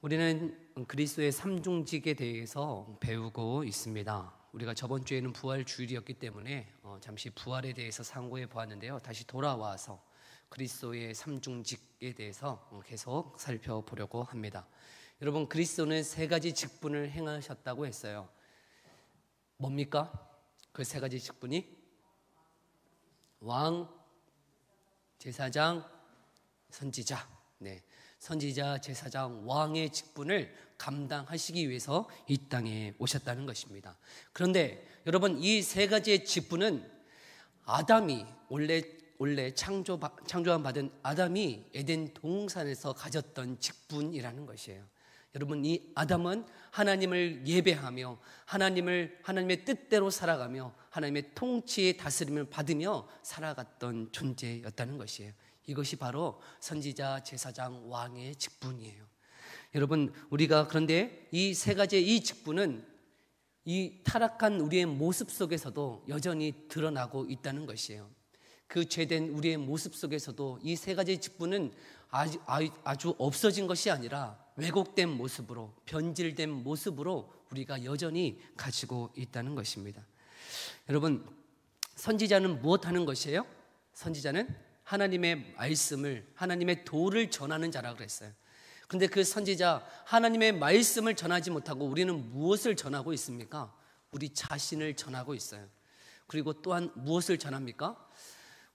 우리는 그리스도의 삼중직에 대해서 배우고 있습니다. 우리가 저번 주에는 부활 주일이었기 때문에 잠시 부활에 대해서 상고해 보았는데요. 다시 돌아와서 그리스도의 삼중직에 대해서 계속 살펴보려고 합니다. 여러분, 그리스도는 세 가지 직분을 행하셨다고 했어요. 뭡니까? 그 세 가지 직분이 왕, 제사장, 선지자. 선지자, 제사장, 왕의 직분을 감당하시기 위해서 이 땅에 오셨다는 것입니다. 그런데 여러분, 이 세 가지의 직분은 아담이 원래 창조함 받은 아담이 에덴 동산에서 가졌던 직분이라는 것이에요. 여러분, 이 아담은 하나님을 예배하며 하나님의 뜻대로 살아가며 하나님의 통치의 다스림을 받으며 살아갔던 존재였다는 것이에요. 이것이 바로 선지자, 제사장, 왕의 직분이에요. 여러분, 우리가 그런데 이 세 가지의 이 직분은 이 타락한 우리의 모습 속에서도 여전히 드러나고 있다는 것이에요. 그 죄된 우리의 모습 속에서도 이 세 가지 직분은 아주 없어진 것이 아니라 왜곡된 모습으로, 변질된 모습으로 우리가 여전히 가지고 있다는 것입니다. 여러분, 선지자는 무엇하는 것이에요? 선지자는 하나님의 말씀을, 하나님의 도를 전하는 자라고 그랬어요. 그런데 그 선지자, 하나님의 말씀을 전하지 못하고 우리는 무엇을 전하고 있습니까? 우리 자신을 전하고 있어요. 그리고 또한 무엇을 전합니까?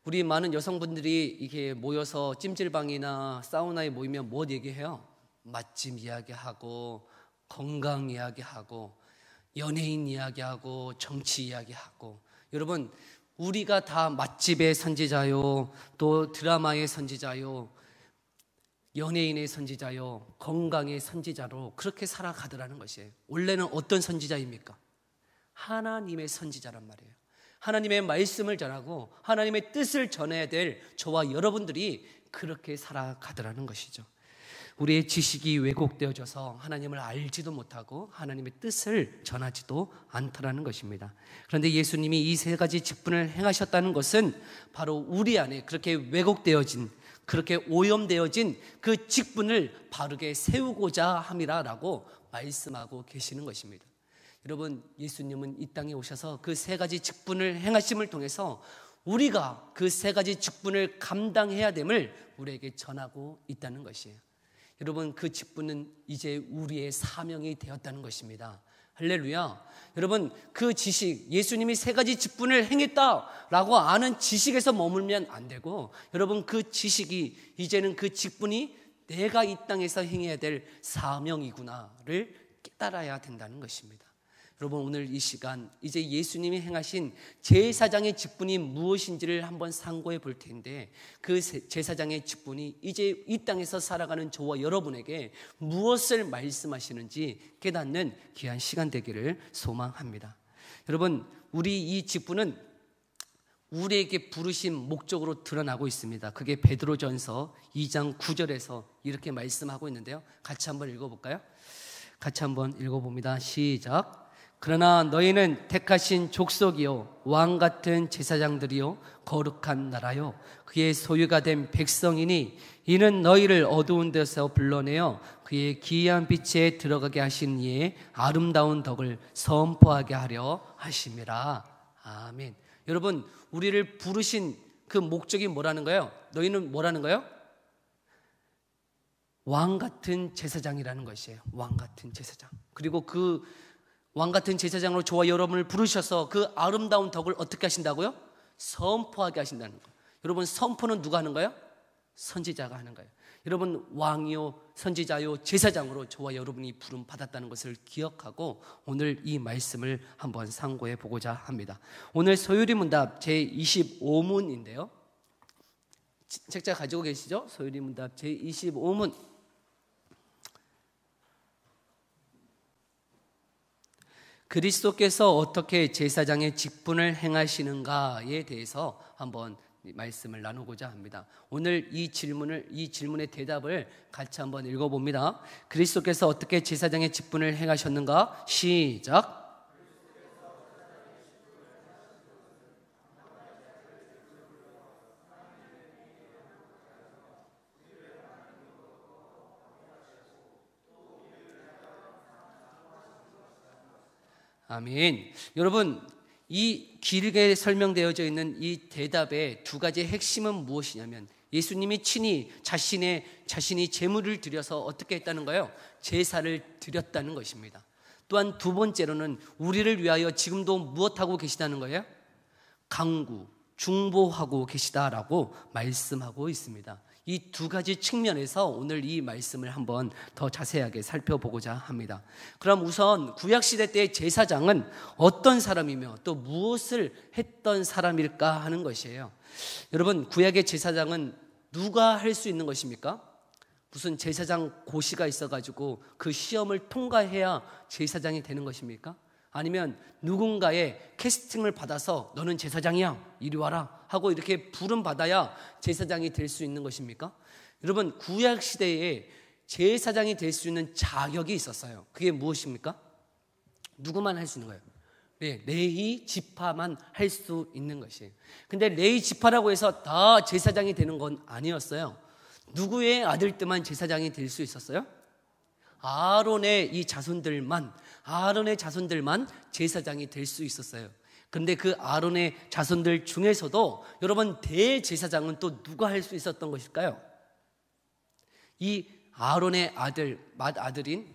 우리 많은 여성분들이 이렇게 모여서 찜질방이나 사우나에 모이면 뭐 얘기해요? 맛집 이야기하고, 건강 이야기하고, 연예인 이야기하고, 정치 이야기하고. 여러분, 우리가 다 맛집의 선지자요, 또 드라마의 선지자요, 연예인의 선지자요, 건강의 선지자로 그렇게 살아가더라는 것이에요. 원래는 어떤 선지자입니까? 하나님의 선지자란 말이에요. 하나님의 말씀을 전하고 하나님의 뜻을 전해야 될 저와 여러분들이 그렇게 살아가더라는 것이죠. 우리의 지식이 왜곡되어져서 하나님을 알지도 못하고 하나님의 뜻을 전하지도 않더라는 것입니다. 그런데 예수님이 이 세 가지 직분을 행하셨다는 것은 바로 우리 안에 그렇게 왜곡되어진, 그렇게 오염되어진 그 직분을 바르게 세우고자 함이라라고 말씀하고 계시는 것입니다. 여러분, 예수님은 이 땅에 오셔서 그 세 가지 직분을 행하심을 통해서 우리가 그 세 가지 직분을 감당해야 됨을 우리에게 전하고 있다는 것이에요. 여러분, 그 직분은 이제 우리의 사명이 되었다는 것입니다. 할렐루야. 여러분, 그 지식, 예수님이 세 가지 직분을 행했다라고 아는 지식에서 머물면 안 되고, 여러분, 그 지식이 이제는 그 직분이 내가 이 땅에서 행해야 될 사명이구나를 깨달아야 된다는 것입니다. 여러분, 오늘 이 시간 이제 예수님이 행하신 제사장의 직분이 무엇인지를 한번 상고해 볼 텐데, 그 제사장의 직분이 이제 이 땅에서 살아가는 저와 여러분에게 무엇을 말씀하시는지 깨닫는 귀한 시간 되기를 소망합니다. 여러분, 우리 이 직분은 우리에게 부르신 목적으로 드러나고 있습니다. 그게 베드로전서 2장 9절에서 이렇게 말씀하고 있는데요, 같이 한번 읽어볼까요? 같이 한번 읽어봅니다. 시작. 그러나 너희는 택하신 족속이요, 왕같은 제사장들이요, 거룩한 나라요, 그의 소유가 된 백성이니 이는 너희를 어두운 데서 불러내어 그의 기이한 빛에 들어가게 하신 이의 아름다운 덕을 선포하게 하려 하심이라. 아멘. 여러분, 우리를 부르신 그 목적이 뭐라는 거예요? 너희는 뭐라는 거예요? 왕같은 제사장이라는 것이에요. 왕같은 제사장. 그리고 그 왕같은 제사장으로 저와 여러분을 부르셔서 그 아름다운 덕을 어떻게 하신다고요? 선포하게 하신다는 거예요. 여러분, 선포는 누가 하는 거예요? 선지자가 하는 거예요. 여러분, 왕이요, 선지자요, 제사장으로 저와 여러분이 부름 받았다는 것을 기억하고 오늘 이 말씀을 한번 상고해 보고자 합니다. 오늘 소유리문답 제25문인데요, 책자 가지고 계시죠? 소유리문답 제25문. 그리스도께서 어떻게 제사장의 직분을 행하시는가에 대해서 한번 말씀을 나누고자 합니다. 오늘 이 질문의 대답을 같이 한번 읽어봅니다. 그리스도께서 어떻게 제사장의 직분을 행하셨는가? 시작. 아멘. 여러분, 이 길게 설명되어져 있는 이 대답의 두 가지의 핵심은 무엇이냐면 예수님이 친히 자신이 제물을 드려서 어떻게 했다는 거예요? 제사를 드렸다는 것입니다. 또한 두 번째로는 우리를 위하여 지금도 무엇하고 계시다는 거예요? 강구, 중보하고 계시다라고 말씀하고 있습니다. 이 두 가지 측면에서 오늘 이 말씀을 한번 더 자세하게 살펴보고자 합니다. 그럼 우선 구약시대 때의 제사장은 어떤 사람이며 또 무엇을 했던 사람일까 하는 것이에요. 여러분, 구약의 제사장은 누가 할 수 있는 것입니까? 무슨 제사장 고시가 있어가지고 그 시험을 통과해야 제사장이 되는 것입니까? 아니면 누군가의 캐스팅을 받아서 너는 제사장이야, 이리 와라 하고 이렇게 부름 받아야 제사장이 될 수 있는 것입니까? 여러분, 구약 시대에 제사장이 될 수 있는 자격이 있었어요. 그게 무엇입니까? 누구만 할 수 있는 거예요? 네, 레위 지파만 할 수 있는 것이에요. 근데 레위 지파라고 해서 다 제사장이 되는 건 아니었어요. 누구의 아들들만 제사장이 될 수 있었어요? 아론의 자손들만 제사장이 될 수 있었어요. 그런데 그 아론의 자손들 중에서도 여러분, 대제사장은 또 누가 할 수 있었던 것일까요? 이 아론의 맏아들인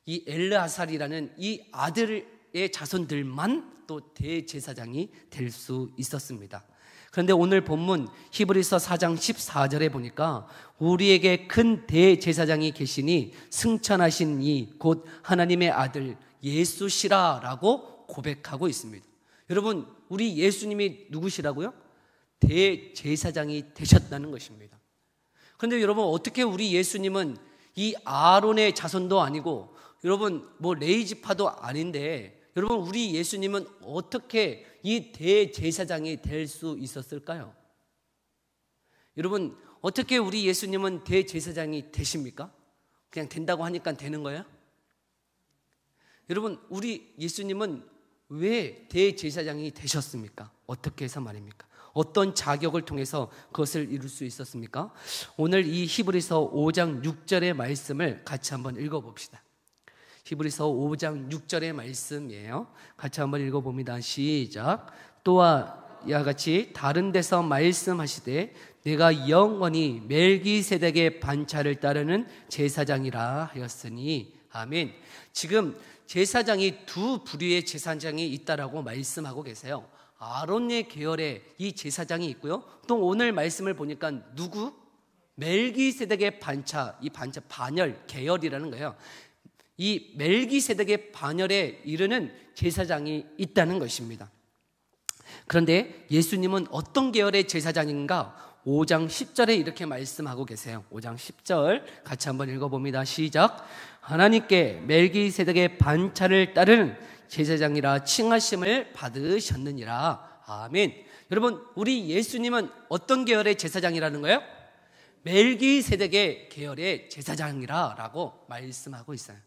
이 엘르아살이라는 이 아들의 자손들만 또 대제사장이 될 수 있었습니다. 그런데 오늘 본문 히브리서 4장 14절에 보니까 우리에게 큰 대제사장이 계시니 승천하신 이 곧 하나님의 아들 예수시라라고 고백하고 있습니다. 여러분, 우리 예수님이 누구시라고요? 대제사장이 되셨다는 것입니다. 그런데 여러분, 어떻게 우리 예수님은 이 아론의 자손도 아니고 여러분 뭐 레위 지파도 아닌데 여러분, 우리 예수님은 어떻게 이 대제사장이 될 수 있었을까요? 여러분, 어떻게 우리 예수님은 대제사장이 되십니까? 그냥 된다고 하니까 되는 거예요? 여러분, 우리 예수님은 왜 대제사장이 되셨습니까? 어떻게 해서 말입니까? 어떤 자격을 통해서 그것을 이룰 수 있었습니까? 오늘 이 히브리서 5장 6절의 말씀을 같이 한번 읽어봅시다. 히브리서 5장 6절의 말씀이에요. 같이 한번 읽어봅니다. 시작. 또한 이와 같이 다른 데서 말씀하시되 내가 영원히 멜기세덱의 반차를 따르는 제사장이라 하였으니. 아멘. 지금 제사장이 두 부류의 제사장이 있다라고 말씀하고 계세요. 아론의 계열에 이 제사장이 있고요. 또 오늘 말씀을 보니까 누구? 멜기세덱의 반차, 이 반차 반열, 계열이라는 거예요. 이 멜기세덱의 반열에 이르는 제사장이 있다는 것입니다. 그런데 예수님은 어떤 계열의 제사장인가? 5장 10절에 이렇게 말씀하고 계세요. 5장 10절 같이 한번 읽어봅니다. 시작. 하나님께 멜기세덱의 반차를 따르는 제사장이라 칭하심을 받으셨느니라. 아멘. 여러분, 우리 예수님은 어떤 계열의 제사장이라는 거예요? 멜기세덱의 계열의 제사장이라고 말씀하고 있어요.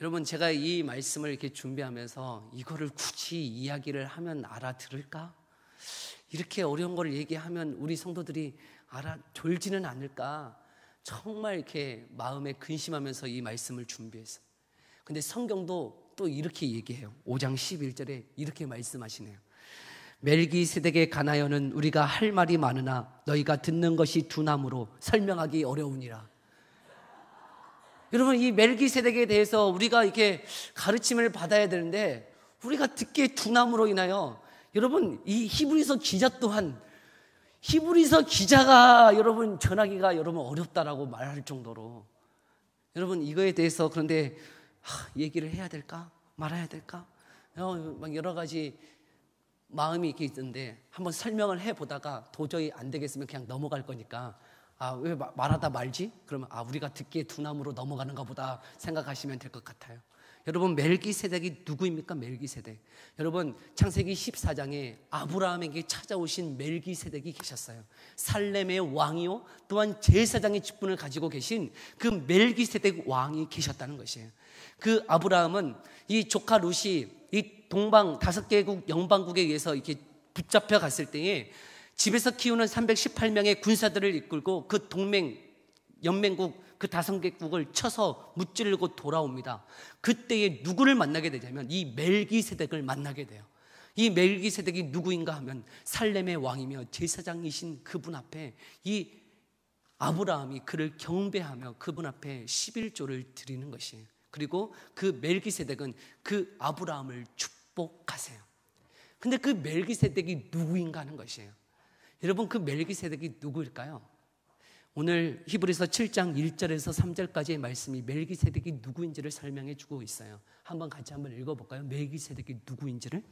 여러분, 제가 이 말씀을 이렇게 준비하면서 이거를 굳이 이야기를 하면 알아들을까? 이렇게 어려운 걸 얘기하면 우리 성도들이 졸지는 않을까? 정말 이렇게 마음에 근심하면서 이 말씀을 준비했어요. 근데 성경도 또 이렇게 얘기해요. 5장 11절에 이렇게 말씀하시네요. 멜기세덱에 관하여는 우리가 할 말이 많으나 너희가 듣는 것이 둔함으로 설명하기 어려우니라. 여러분, 이 멜기세덱에 대해서 우리가 이렇게 가르침을 받아야 되는데 우리가 듣기에 둔함으로 인하여 여러분, 이 히브리서 기자 또한 히브리서 기자가 여러분 전하기가 여러분 어렵다라고 말할 정도로 여러분 이거에 대해서 그런데 얘기를 해야 될까? 말아야 될까? 막 여러 가지 마음이 이렇게 있는데 한번 설명을 해보다가 도저히 안 되겠으면 그냥 넘어갈 거니까 왜 말하다 말지? 그러면 우리가 듣기에 둔함으로 넘어가는가 보다 생각하시면 될 것 같아요. 여러분, 멜기세덱이 누구입니까? 멜기세덱. 여러분, 창세기 14장에 아브라함에게 찾아오신 멜기세덱이 계셨어요. 살렘의 왕이요 또한 제사장의 직분을 가지고 계신 그 멜기세덱 왕이 계셨다는 것이에요. 그 아브라함은 이 조카 룻이 이 동방 5개국 영방국에 의해서 이렇게 붙잡혀 갔을 때에 집에서 키우는 318명의 군사들을 이끌고 그 동맹 연맹국 그 다성개국을 쳐서 무찌르고 돌아옵니다. 그때에 누구를 만나게 되냐면 이 멜기세덱을 만나게 돼요. 이 멜기세덱이 누구인가 하면 살렘의 왕이며 제사장이신 그분 앞에 이 아브라함이 그를 경배하며 그분 앞에 11조를 드리는 것이에요. 그리고 그 멜기세덱은 그 아브라함을 축복하세요. 근데 그 멜기세덱이 누구인가 하는 것이에요. 여러분, 그 멜기세덱이 누구일까요? 오늘 히브리서 7장 1절에서 3절까지의 말씀이 멜기세덱이 누구인지를 설명해 주고 있어요. 한번 같이 한번 읽어볼까요? 멜기세덱이 누구인지를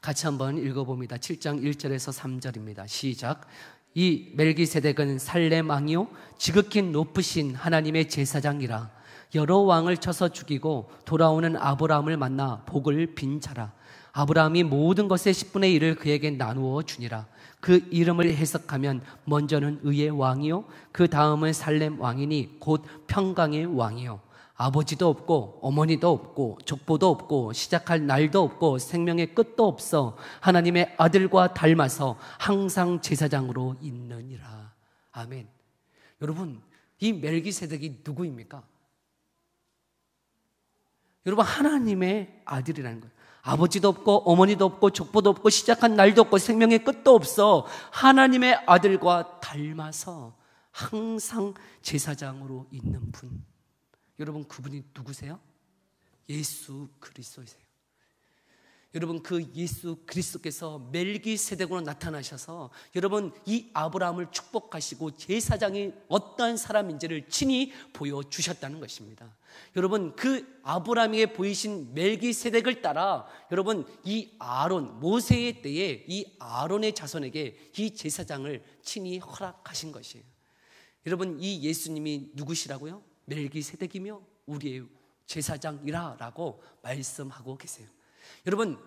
같이 한번 읽어봅니다. 7장 1절에서 3절입니다. 시작. 이 멜기세덱은 살렘 왕이요 지극히 높으신 하나님의 제사장이라. 여러 왕을 쳐서 죽이고 돌아오는 아브라함을 만나 복을 빈 자라. 아브라함이 모든 것의 10분의 1을 그에게 나누어 주니라. 그 이름을 해석하면 먼저는 의의 왕이요 그 다음은 살렘 왕이니 곧 평강의 왕이요 아버지도 없고 어머니도 없고 족보도 없고 시작할 날도 없고 생명의 끝도 없어 하나님의 아들과 닮아서 항상 제사장으로 있느니라. 아멘. 여러분, 이 멜기세덱이 누구입니까? 여러분, 하나님의 아들이라는 거예요. 아버지도 없고 어머니도 없고 족보도 없고 시작한 날도 없고 생명의 끝도 없어 하나님의 아들과 닮아서 항상 제사장으로 있는 분. 여러분, 그분이 누구세요? 예수 그리스도이세요. 여러분, 그 예수 그리스도께서 멜기세덱으로 나타나셔서 여러분 이 아브라함을 축복하시고 제사장이 어떠한 사람인지를 친히 보여주셨다는 것입니다. 여러분, 그 아브라함에게 보이신 멜기세덱을 따라 여러분 이 아론, 모세의 때에 이 아론의 자손에게 이 제사장을 친히 허락하신 것이에요. 여러분, 이 예수님이 누구시라고요? 멜기세덱이며 우리의 제사장이라고 말씀하고 계세요. 여러분,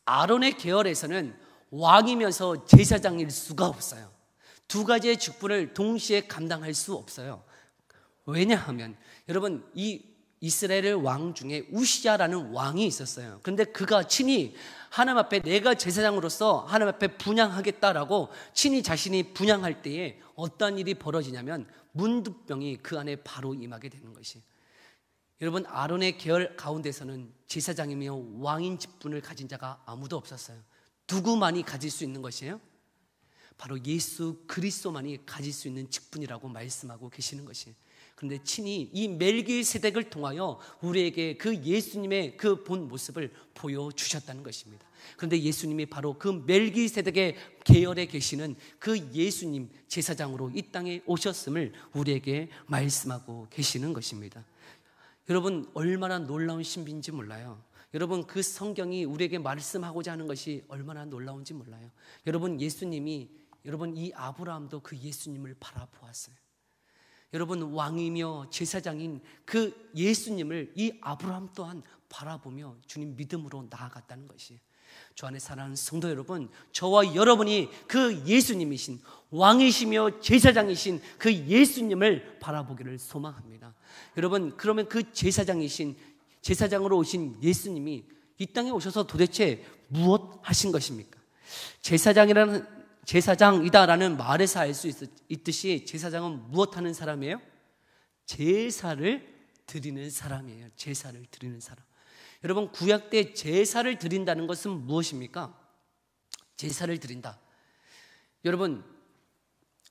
아론의 계열에서는 왕이면서 제사장일 수가 없어요. 두 가지의 직분을 동시에 감당할 수 없어요. 왜냐하면 여러분, 이 이스라엘 왕 중에 우시야라는 왕이 있었어요. 그런데 그가 친히 하나님 앞에 내가 제사장으로서 하나님 앞에 분향하겠다라고 친히 자신이 분향할 때에 어떤 일이 벌어지냐면 문두병이 그 안에 바로 임하게 되는 것이에요. 여러분, 아론의 계열 가운데서는 제사장이며 왕인 직분을 가진 자가 아무도 없었어요. 누구만이 가질 수 있는 것이에요? 바로 예수 그리스도만이 가질 수 있는 직분이라고 말씀하고 계시는 것이에요. 그런데 친히 이 멜기세덱을 통하여 우리에게 그 예수님의 그 본 모습을 보여주셨다는 것입니다. 그런데 예수님이 바로 그 멜기세덱의 계열에 계시는 그 예수님 제사장으로 이 땅에 오셨음을 우리에게 말씀하고 계시는 것입니다. 여러분, 얼마나 놀라운 신비인지 몰라요. 여러분, 그 성경이 우리에게 말씀하고자 하는 것이 얼마나 놀라운지 몰라요. 여러분, 예수님이 여러분 이 아브라함도 그 예수님을 바라보았어요. 여러분, 왕이며 제사장인 그 예수님을 이 아브라함 또한 바라보며 주님 믿음으로 나아갔다는 것이에요. 주 안에 사랑하는 성도 여러분, 저와 여러분이 그 예수님이신 왕이시며 제사장이신 그 예수님을 바라보기를 소망합니다. 여러분, 그러면 그 제사장으로 오신 예수님이 이 땅에 오셔서 도대체 무엇 하신 것입니까? 제사장이다라는 말에서 알 수 있듯이 제사장은 무엇 하는 사람이에요? 제사를 드리는 사람이에요. 제사를 드리는 사람. 여러분, 구약 때 제사를 드린다는 것은 무엇입니까? 제사를 드린다. 여러분,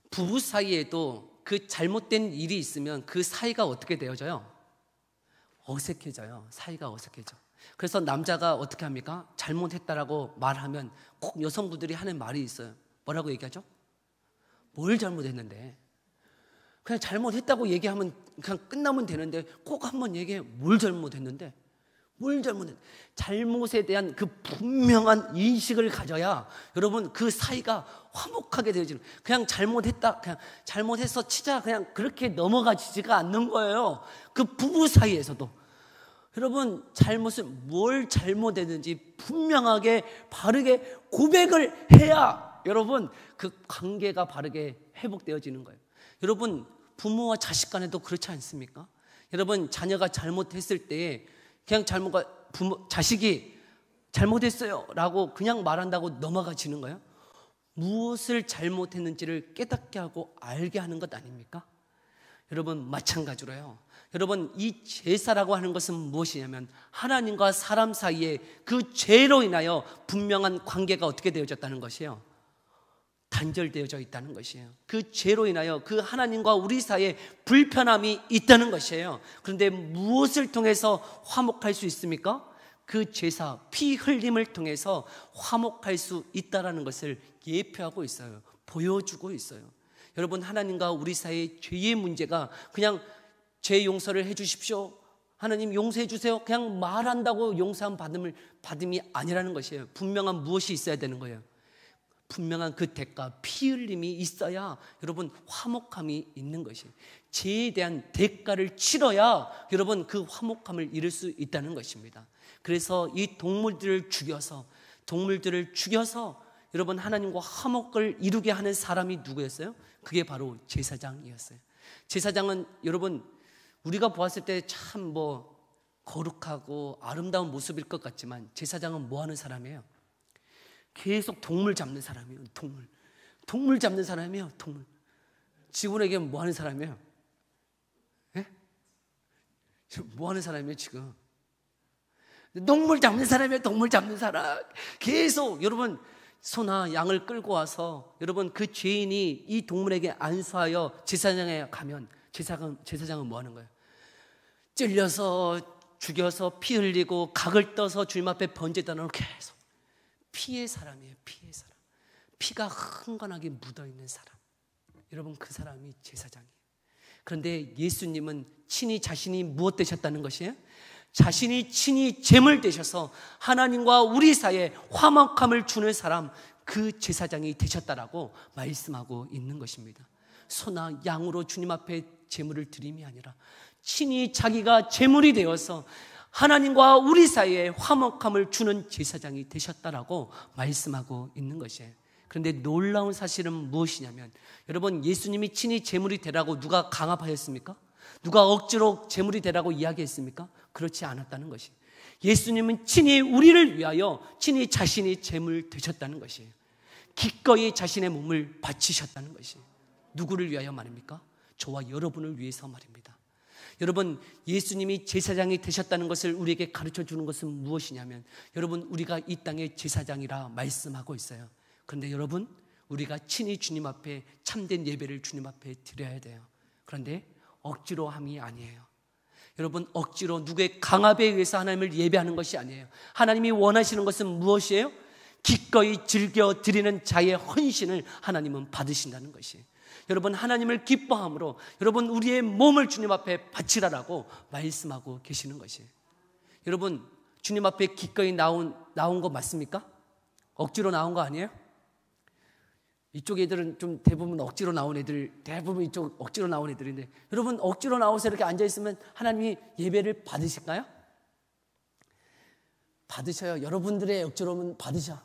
부부 사이에도 그 잘못된 일이 있으면 그 사이가 어떻게 되어져요? 어색해져요. 사이가 어색해져. 그래서 남자가 어떻게 합니까? 잘못했다라고 말하면 꼭 여성분들이 하는 말이 있어요. 뭐라고 얘기하죠? 뭘 잘못했는데? 그냥 잘못했다고 얘기하면 그냥 끝나면 되는데 꼭 한번 얘기해. 뭘 잘못했는데? 뭘 잘못했는데? 잘못에 대한 그 분명한 인식을 가져야 여러분 그 사이가 화목하게 되어지는. 그냥 잘못했다, 그냥 잘못해서 치자, 그냥 그렇게 넘어가지지가 않는 거예요. 그 부부 사이에서도. 여러분, 뭘 잘못했는지 분명하게 바르게 고백을 해야 여러분 그 관계가 바르게 회복되어지는 거예요. 여러분, 부모와 자식 간에도 그렇지 않습니까? 여러분, 자녀가 잘못했을 때 그냥 자식이 잘못했어요 라고 그냥 말한다고 넘어가지는 거예요? 무엇을 잘못했는지를 깨닫게 하고 알게 하는 것 아닙니까? 여러분, 마찬가지로요. 여러분, 이 제사라고 하는 것은 무엇이냐면 하나님과 사람 사이에 그 죄로 인하여 분명한 관계가 어떻게 되어졌다는 것이에요. 단절되어져 있다는 것이에요. 그 죄로 인하여 그 하나님과 우리 사이에 불편함이 있다는 것이에요. 그런데 무엇을 통해서 화목할 수 있습니까? 그 제사, 피 흘림을 통해서 화목할 수 있다는 것을 예표하고 있어요. 보여주고 있어요. 여러분, 하나님과 우리 사이의 죄의 문제가 그냥 죄 용서를 해 주십시오, 하나님 용서해 주세요, 그냥 말한다고 용서함 받음이 아니라는 것이에요. 분명한 무엇이 있어야 되는 거예요. 분명한 그 대가, 피 흘림이 있어야 여러분 화목함이 있는 것이에요. 죄에 대한 대가를 치러야 여러분 그 화목함을 이룰 수 있다는 것입니다. 그래서 이 동물들을 죽여서 여러분 하나님과 화목을 이루게 하는 사람이 누구였어요? 그게 바로 제사장이었어요. 제사장은 여러분 우리가 보았을 때 참 거룩하고 아름다운 모습일 것 같지만 제사장은 뭐 하는 사람이에요? 계속 동물 잡는 사람이에요. 동물 잡는 사람이에요. 동물. 직원에게 뭐 하는 사람이에요? 예? 뭐 하는 사람이에요 지금? 동물 잡는 사람이에요. 동물 잡는 사람. 계속 여러분 소나 양을 끌고 와서 여러분 그 죄인이 이 동물에게 안수하여 제사장에 가면 제사장은 뭐 하는 거예요? 찔려서 죽여서 피 흘리고 각을 떠서 주님 앞에 번제단으로 계속 피의 사람이에요. 피의 사람. 피가 흥건하게 묻어있는 사람. 여러분 그 사람이 제사장이에요. 그런데 예수님은 친히 자신이 무엇 되셨다는 것이에요? 자신이 친히 제물 되셔서 하나님과 우리 사이에 화목함을 주는 사람, 그 제사장이 되셨다라고 말씀하고 있는 것입니다. 소나 양으로 주님 앞에 제물을 드림이 아니라 친히 자기가 제물이 되어서 하나님과 우리 사이에 화목함을 주는 제사장이 되셨다라고 말씀하고 있는 것이에요. 그런데 놀라운 사실은 무엇이냐면 여러분 예수님이 친히 제물이 되라고 누가 강압하였습니까? 누가 억지로 제물이 되라고 이야기했습니까? 그렇지 않았다는 것이. 예수님은 친히 우리를 위하여 친히 자신이 제물 되셨다는 것이에요. 기꺼이 자신의 몸을 바치셨다는 것이에요. 누구를 위하여 말입니까? 저와 여러분을 위해서 말입니다. 여러분 예수님이 제사장이 되셨다는 것을 우리에게 가르쳐 주는 것은 무엇이냐면 여러분 우리가 이 땅의 제사장이라 말씀하고 있어요. 그런데 여러분 우리가 친히 주님 앞에 참된 예배를 주님 앞에 드려야 돼요. 그런데 억지로 함이 아니에요. 여러분 억지로 누구의 강압에 의해서 하나님을 예배하는 것이 아니에요. 하나님이 원하시는 것은 무엇이에요? 기꺼이 즐겨 드리는 자의 헌신을 하나님은 받으신다는 것이에요. 여러분 하나님을 기뻐함으로 여러분 우리의 몸을 주님 앞에 바치라라고 말씀하고 계시는 것이에요. 여러분 주님 앞에 기꺼이 나온 거 맞습니까? 억지로 나온 거 아니에요? 이쪽 애들은 좀 대부분 억지로 나온 애들, 대부분 이쪽 억지로 나온 애들인데 여러분 억지로 나와서 이렇게 앉아있으면 하나님이 예배를 받으실까요? 받으셔요. 여러분들의 억지로는 받으셔.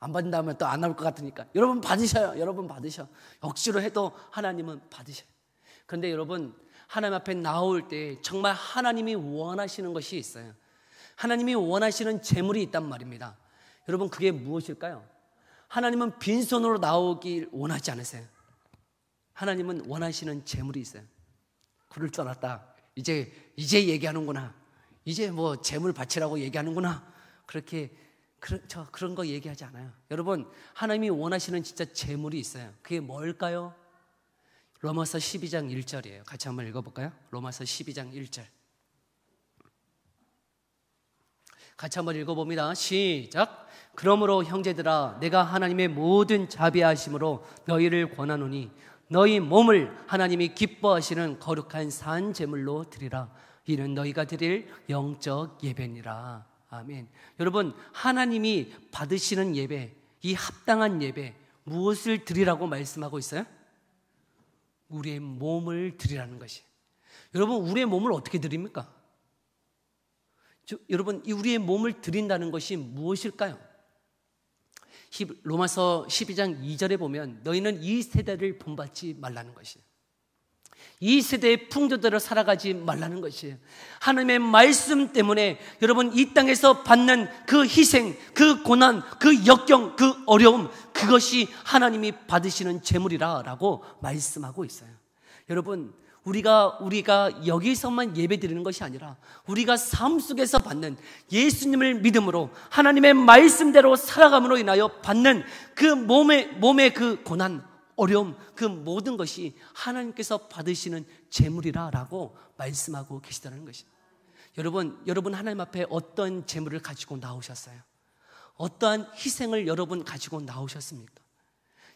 안 받는다면 또 안 나올 것 같으니까 여러분 받으셔요. 여러분 받으셔. 억지로 해도 하나님은 받으셔요. 그런데 여러분 하나님 앞에 나올 때 정말 하나님이 원하시는 것이 있어요. 하나님이 원하시는 제물이 있단 말입니다. 여러분 그게 무엇일까요? 하나님은 빈손으로 나오길 원하지 않으세요. 하나님은 원하시는 제물이 있어요. 그럴 줄 알았다. 이제 얘기하는구나. 이제 제물 바치라고 얘기하는구나. 그런 거 얘기하지 않아요. 여러분 하나님이 원하시는 진짜 제물이 있어요. 그게 뭘까요? 로마서 12장 1절이에요. 같이 한번 읽어볼까요? 로마서 12장 1절 같이 한번 읽어봅니다. 시작. 그러므로 형제들아 내가 하나님의 모든 자비하심으로 너희를 권하노니 너희 몸을 하나님이 기뻐하시는 거룩한 산 제물로 드리라. 이는 너희가 드릴 영적 예배니라. 아멘. 여러분 하나님이 받으시는 예배, 이 합당한 예배 무엇을 드리라고 말씀하고 있어요? 우리의 몸을 드리라는 것이. 여러분 우리의 몸을 어떻게 드립니까? 여러분 우리의 몸을 드린다는 것이 무엇일까요? 로마서 12장 2절에 보면 너희는 이 세대를 본받지 말라는 것이에요. 이 세대의 풍조대로 살아가지 말라는 것이에요. 하나님의 말씀 때문에 여러분 이 땅에서 받는 그 희생, 그 고난, 그 역경, 그 어려움, 그것이 하나님이 받으시는 재물이라고 말씀하고 있어요. 여러분, 우리가 여기서만 예배드리는 것이 아니라 우리가 삶 속에서 받는 예수님을 믿음으로 하나님의 말씀대로 살아감으로 인하여 받는 그 몸의 그 고난, 어려움, 그 모든 것이 하나님께서 받으시는 재물이라고 말씀하고 계시다는 것입니다. 여러분 하나님 앞에 어떤 재물을 가지고 나오셨어요? 어떠한 희생을 여러분 가지고 나오셨습니까?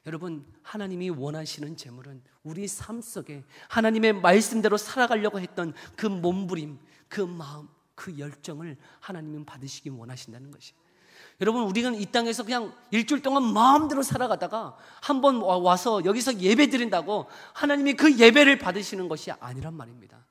여러분, 하나님이 원하시는 재물은 우리 삶 속에 하나님의 말씀대로 살아가려고 했던 그 몸부림, 그 마음, 그 열정을 하나님은 받으시기 원하신다는 것이에요. 여러분, 우리는 이 땅에서 그냥 일주일 동안 마음대로 살아가다가 한번 와서 여기서 예배 드린다고 하나님이 그 예배를 받으시는 것이 아니란 말입니다.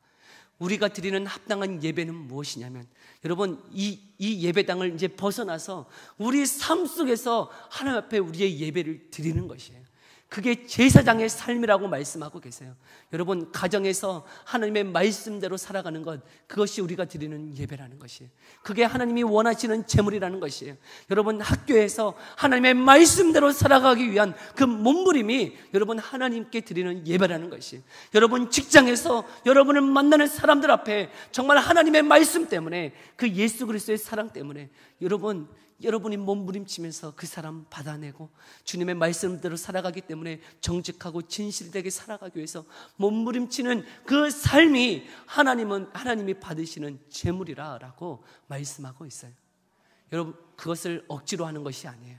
우리가 드리는 합당한 예배는 무엇이냐면, 여러분, 이 예배당을 이제 벗어나서 우리 삶 속에서 하나님 앞에 우리의 예배를 드리는 것이에요. 그게 제사장의 삶이라고 말씀하고 계세요. 여러분, 가정에서 하나님의 말씀대로 살아가는 것, 그것이 우리가 드리는 예배라는 것이에요. 그게 하나님이 원하시는 재물이라는 것이에요. 여러분, 학교에서 하나님의 말씀대로 살아가기 위한 그 몸부림이 여러분 하나님께 드리는 예배라는 것이에요. 여러분, 직장에서 여러분을 만나는 사람들 앞에 정말 하나님의 말씀 때문에, 그 예수 그리스도의 사랑 때문에 여러분이 몸부림치면서 그 사람 받아내고 주님의 말씀대로 살아가기 때문에 정직하고 진실되게 살아가기 위해서 몸부림치는 그 삶이 하나님이 받으시는 재물이라고 말씀하고 있어요. 여러분, 그것을 억지로 하는 것이 아니에요.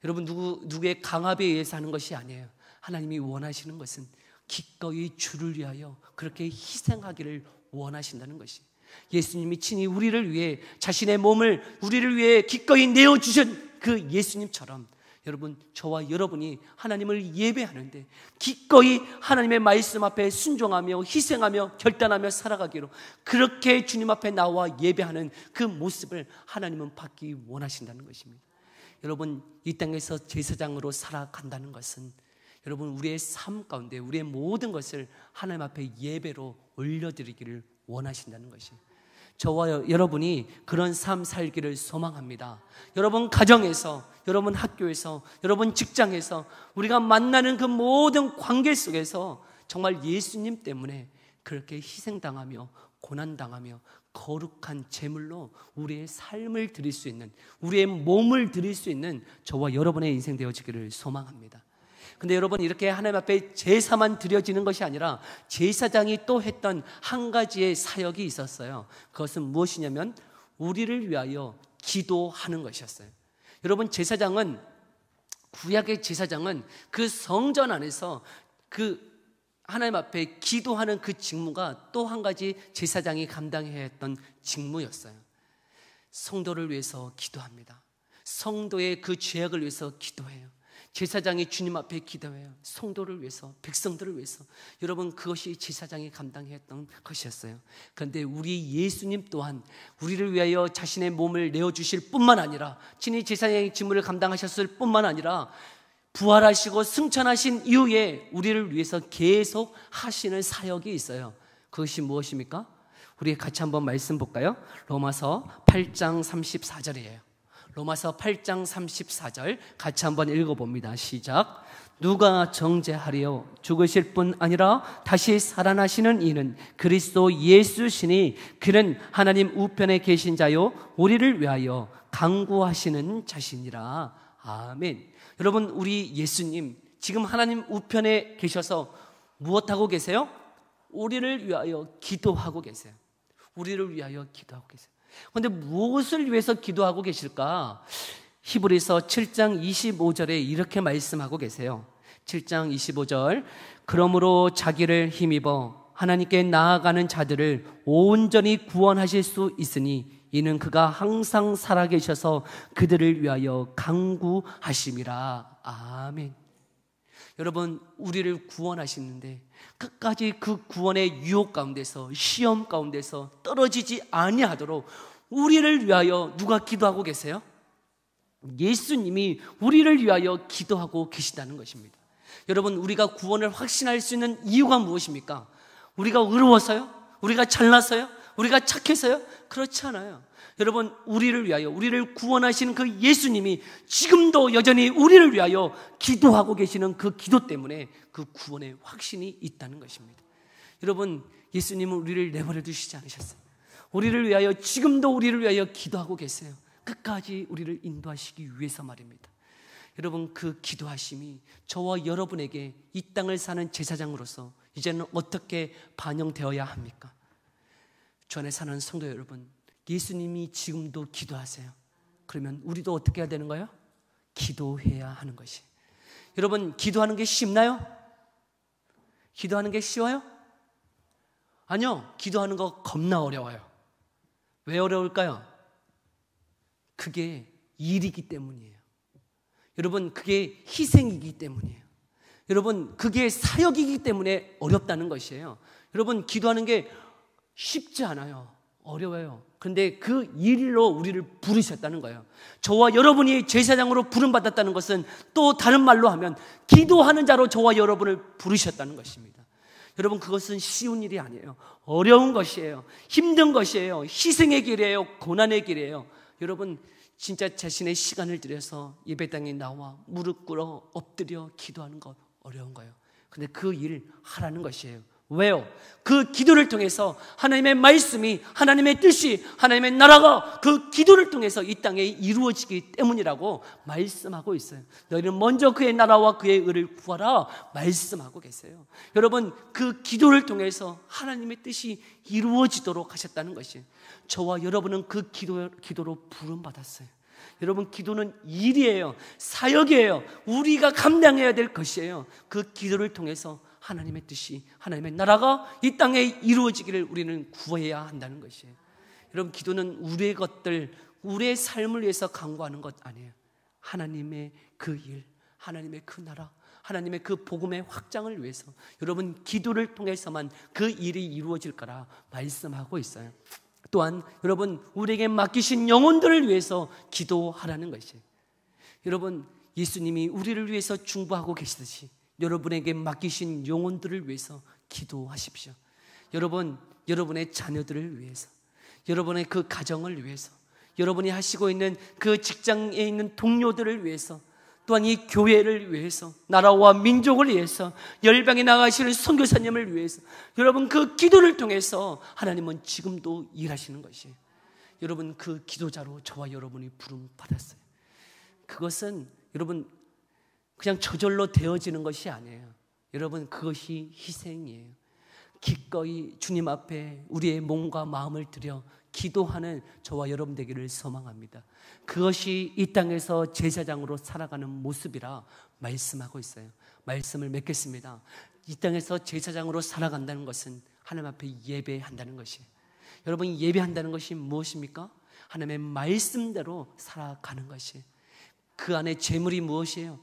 여러분, 누구의 강압에 의해서 하는 것이 아니에요. 하나님이 원하시는 것은 기꺼이 주를 위하여 그렇게 희생하기를 원하신다는 것이에요. 예수님이 친히 우리를 위해 자신의 몸을 우리를 위해 기꺼이 내어주신 그 예수님처럼, 여러분, 저와 여러분이 하나님을 예배하는데 기꺼이 하나님의 말씀 앞에 순종하며 희생하며 결단하며 살아가기로, 그렇게 주님 앞에 나와 예배하는 그 모습을 하나님은 받기 원하신다는 것입니다. 여러분, 이 땅에서 제사장으로 살아간다는 것은 여러분 우리의 삶 가운데 우리의 모든 것을 하나님 앞에 예배로 올려드리기를 원하신다는 것이에요. 저와 여러분이 그런 삶 살기를 소망합니다. 여러분 가정에서, 여러분 학교에서, 여러분 직장에서, 우리가 만나는 그 모든 관계 속에서 정말 예수님 때문에 그렇게 희생당하며 고난당하며 거룩한 제물로 우리의 삶을 드릴 수 있는, 우리의 몸을 드릴 수 있는 저와 여러분의 인생 되어지기를 소망합니다. 근데 여러분, 이렇게 하나님 앞에 제사만 드려지는 것이 아니라 제사장이 또 했던 한 가지의 사역이 있었어요. 그것은 무엇이냐면 우리를 위하여 기도하는 것이었어요. 여러분, 구약의 제사장은 그 성전 안에서 그 하나님 앞에 기도하는 그 직무가 또 한 가지 제사장이 감당해야 했던 직무였어요. 성도를 위해서 기도합니다. 성도의 그 죄악을 위해서 기도해요. 제사장이 주님 앞에 기도해요. 성도를 위해서, 백성들을 위해서. 여러분, 그것이 제사장이 감당했던 것이었어요. 그런데 우리 예수님 또한 우리를 위하여 자신의 몸을 내어주실 뿐만 아니라, 친히 제사장의 직무를 감당하셨을 뿐만 아니라 부활하시고 승천하신 이후에 우리를 위해서 계속 하시는 사역이 있어요. 그것이 무엇입니까? 우리 같이 한번 말씀 볼까요? 로마서 8장 34절이에요. 로마서 8장 34절 같이 한번 읽어봅니다. 시작. 누가 정죄하리요? 죽으실 뿐 아니라 다시 살아나시는 이는 그리스도 예수시니 그는 하나님 우편에 계신 자요 우리를 위하여 간구하시는 자시니라. 아멘. 여러분, 우리 예수님 지금 하나님 우편에 계셔서 무엇하고 계세요? 우리를 위하여 기도하고 계세요. 우리를 위하여 기도하고 계세요. 그런데 무엇을 위해서 기도하고 계실까? 히브리서 7장 25절에 이렇게 말씀하고 계세요. 7장 25절. 그러므로 자기를 힘입어 하나님께 나아가는 자들을 온전히 구원하실 수 있으니 이는 그가 항상 살아계셔서 그들을 위하여 간구하심이라. 아멘. 여러분, 우리를 구원하시는데 끝까지 그 구원의 유혹 가운데서, 시험 가운데서 떨어지지 아니하도록 우리를 위하여 누가 기도하고 계세요? 예수님이 우리를 위하여 기도하고 계시다는 것입니다. 여러분, 우리가 구원을 확신할 수 있는 이유가 무엇입니까? 우리가 의로워서요? 우리가 잘나서요? 우리가 착해서요? 그렇지 않아요. 여러분, 우리를 위하여, 우리를 구원하시는 그 예수님이 지금도 여전히 우리를 위하여 기도하고 계시는 그 기도 때문에 그 구원의 확신이 있다는 것입니다. 여러분, 예수님은 우리를 내버려 두시지 않으셨어요. 우리를 위하여, 지금도 우리를 위하여 기도하고 계세요. 끝까지 우리를 인도하시기 위해서 말입니다. 여러분, 그 기도하심이 저와 여러분에게 이 땅을 사는 제사장으로서 이제는 어떻게 반영되어야 합니까? 주 안에 사는 성도 여러분, 예수님이 지금도 기도하세요. 그러면 우리도 어떻게 해야 되는 거예요? 기도해야 하는 것이. 여러분, 기도하는 게 쉽나요? 기도하는 게 쉬워요? 아니요, 기도하는 거 겁나 어려워요. 왜 어려울까요? 그게 일이기 때문이에요. 여러분, 그게 희생이기 때문이에요. 여러분, 그게 사역이기 때문에 어렵다는 것이에요. 여러분, 기도하는 게 쉽지 않아요. 어려워요. 그런데 그 일로 우리를 부르셨다는 거예요. 저와 여러분이 제사장으로 부름받았다는 것은 또 다른 말로 하면 기도하는 자로 저와 여러분을 부르셨다는 것입니다. 여러분, 그것은 쉬운 일이 아니에요. 어려운 것이에요. 힘든 것이에요. 희생의 길이에요. 고난의 길이에요. 여러분, 진짜 자신의 시간을 들여서 예배당에 나와 무릎 꿇어 엎드려 기도하는 것 어려운 거예요. 근데 그 일 하라는 것이에요. 왜요? 그 기도를 통해서 하나님의 말씀이, 하나님의 뜻이, 하나님의 나라가 그 기도를 통해서 이 땅에 이루어지기 때문이라고 말씀하고 있어요. 너희는 먼저 그의 나라와 그의 의를 구하라 말씀하고 계세요. 여러분, 그 기도를 통해서 하나님의 뜻이 이루어지도록 하셨다는 것이, 저와 여러분은 그 기도로 부름받았어요. 여러분, 기도는 일이에요. 사역이에요. 우리가 감당해야 될 것이에요. 그 기도를 통해서 하나님의 뜻이, 하나님의 나라가 이 땅에 이루어지기를 우리는 구해야 한다는 것이에요. 여러분, 기도는 우리의 것들, 우리의 삶을 위해서 간구하는 것 아니에요. 하나님의 그 일, 하나님의 그 나라, 하나님의 그 복음의 확장을 위해서 여러분, 기도를 통해서만 그 일이 이루어질 거라 말씀하고 있어요. 또한 여러분, 우리에게 맡기신 영혼들을 위해서 기도하라는 것이에요. 여러분, 예수님이 우리를 위해서 중보하고 계시듯이 여러분에게 맡기신 영혼들을 위해서 기도하십시오. 여러분, 여러분의 자녀들을 위해서, 여러분의 그 가정을 위해서, 여러분이 하시고 있는 그 직장에 있는 동료들을 위해서, 또한 이 교회를 위해서, 나라와 민족을 위해서, 열방에 나가시는 선교사님을 위해서, 여러분, 그 기도를 통해서 하나님은 지금도 일하시는 것이에요. 여러분, 그 기도자로 저와 여러분이 부름받았어요. 그것은 여러분 그냥 저절로 되어지는 것이 아니에요. 여러분, 그것이 희생이에요. 기꺼이 주님 앞에 우리의 몸과 마음을 들여 기도하는 저와 여러분 되기를 소망합니다. 그것이 이 땅에서 제사장으로 살아가는 모습이라 말씀하고 있어요. 말씀을 맺겠습니다. 이 땅에서 제사장으로 살아간다는 것은 하나님 앞에 예배한다는 것이에요. 여러분, 예배한다는 것이 무엇입니까? 하나님의 말씀대로 살아가는 것이에요. 그 안에 재물이 무엇이에요?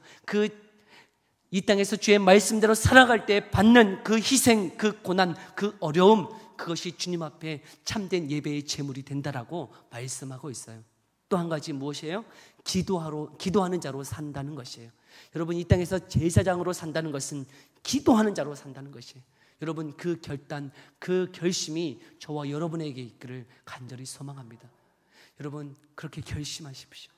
이 땅에서 주의 말씀대로 살아갈 때 받는 그 희생, 그 고난, 그 어려움, 그것이 주님 앞에 참된 예배의 재물이 된다라고 말씀하고 있어요. 또 한 가지 무엇이에요? 기도하는 자로 산다는 것이에요. 여러분, 이 땅에서 제사장으로 산다는 것은 기도하는 자로 산다는 것이에요. 여러분, 그 결단, 그 결심이 저와 여러분에게 있기를 간절히 소망합니다. 여러분, 그렇게 결심하십시오.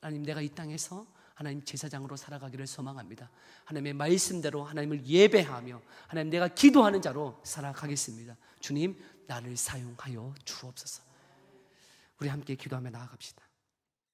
하나님, 내가 이 땅에서 하나님 제사장으로 살아가기를 소망합니다. 하나님의 말씀대로 하나님을 예배하며 하나님, 내가 기도하는 자로 살아가겠습니다. 주님, 나를 사용하여 주옵소서. 우리 함께 기도하며 나아갑시다.